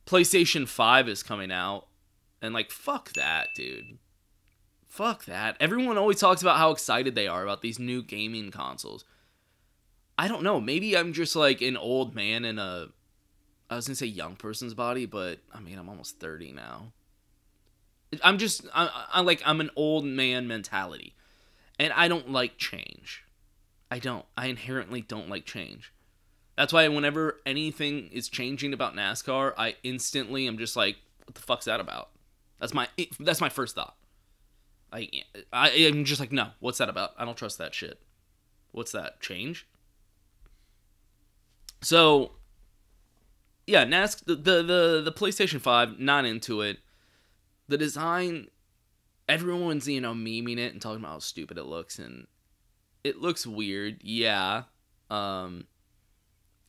PlayStation 5 is coming out. And, like, fuck that, dude. Fuck that. Everyone always talks about how excited they are about these new gaming consoles. I don't know. Maybe I'm just, like, an old man in a... I was gonna say young person's body, but, I mean, I'm almost 30 now. I'm an old man mentality. And I don't like change. I don't. I inherently don't like change. That's why whenever anything is changing about NASCAR, I instantly am just like, what the fuck's that about? That's my first thought. I'm just like, no, what's that about? I don't trust that shit. What's that? Change? So, yeah, the PlayStation 5, not into it. The design, everyone's, memeing it and talking about how stupid it looks, and it looks weird, yeah.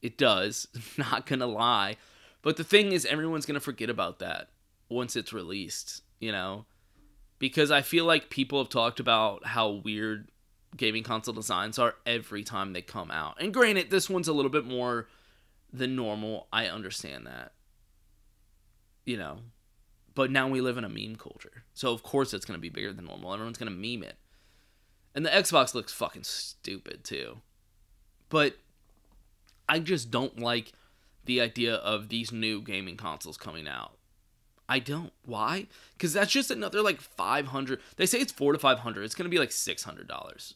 It does, not gonna lie. But the thing is, everyone's gonna forget about that once it's released, Because I feel like people have talked about how weird gaming console designs are every time they come out. And granted, this one's a little bit more than normal. I understand that. But now we live in a meme culture. So of course it's going to be bigger than normal. Everyone's going to meme it. And the Xbox looks fucking stupid too. But I just don't like the idea of these new gaming consoles coming out. I don't. Why? Because that's just another like $500. They say it's $400 to $500. It's going to be like $600.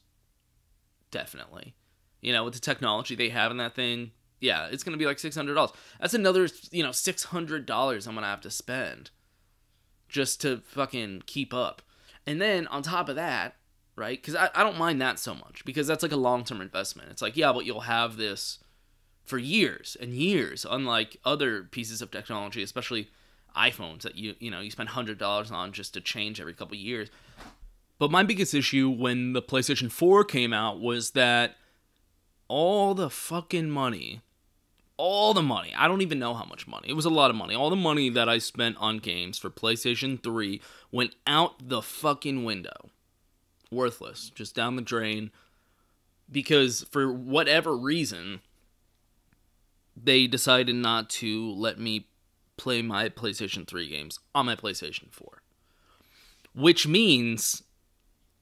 Definitely. With the technology they have in that thing. Yeah, it's going to be like $600. That's another, $600 I'm going to have to spend just to fucking keep up. And then on top of that, right? Because I don't mind that so much because that's like a long-term investment. It's like, yeah, but you'll have this for years and years, unlike other pieces of technology, especially iPhones that you spend $100 on just to change every couple years. But my biggest issue when the PlayStation 4 came out was that all the fucking money, I don't even know how much money, it was a lot of money, all the money that I spent on games for PlayStation 3 went out the fucking window. Worthless, just down the drain, because for whatever reason, they decided not to let me play my PlayStation 3 games on my PlayStation 4. Which means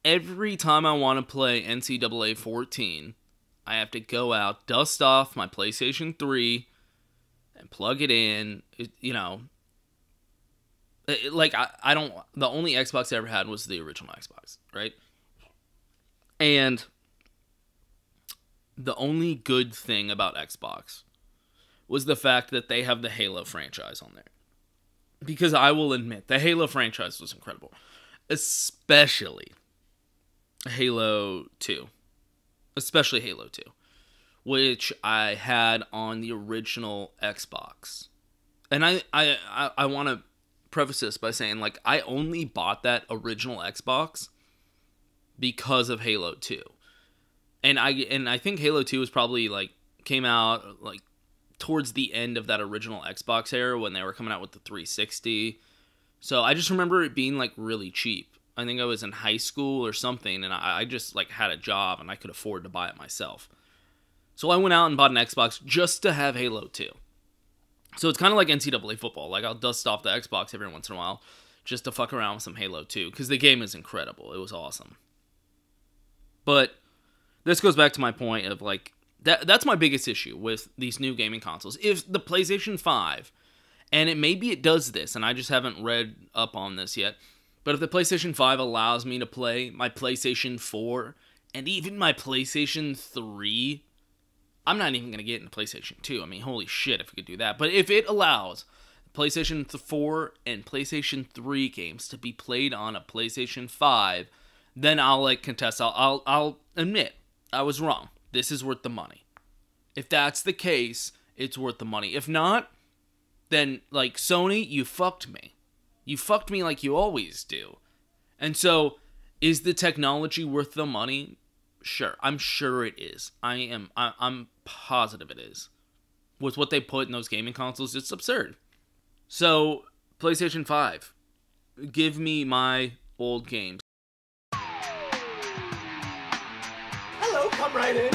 every time I want to play NCAA 14, I have to go out, dust off my PlayStation 3, and plug it in. I don't... The only Xbox I ever had was the original Xbox, right? And the only good thing about Xbox was the fact that they have the Halo franchise on there. Because I will admit, the Halo franchise was incredible. Especially Halo 2. Especially Halo 2. Which I had on the original Xbox. And I want to preface this by saying, like, I only bought that original Xbox because of Halo 2. And I think Halo 2 was probably, like, came out, like, towards the end of that original Xbox era when they were coming out with the 360. So I just remember it being like really cheap. I think I was in high school or something, and I just like had a job and I could afford to buy it myself. So I went out and bought an Xbox just to have Halo 2. So it's kind of like NCAA football. Like I'll dust off the Xbox every once in a while just to fuck around with some Halo 2 because the game is incredible. It was awesome. But this goes back to my point of like, that's my biggest issue with these new gaming consoles. If the PlayStation 5, and maybe it does this, and I just haven't read up on this yet, but if the PlayStation 5 allows me to play my PlayStation 4, and even my PlayStation 3, I'm not even going to get into PlayStation 2. I mean, holy shit if we could do that. But if it allows PlayStation 4 and PlayStation 3 games to be played on a PlayStation 5, then I'll like contest. I'll admit I was wrong. This is worth the money. If that's the case, it's worth the money. If not, then, like, Sony, you fucked me. You fucked me like you always do. And so, is the technology worth the money? Sure. I'm sure it is. I'm positive it is. With what they put in those gaming consoles, it's absurd. So, PlayStation 5. Give me my old games. Hello, come right in.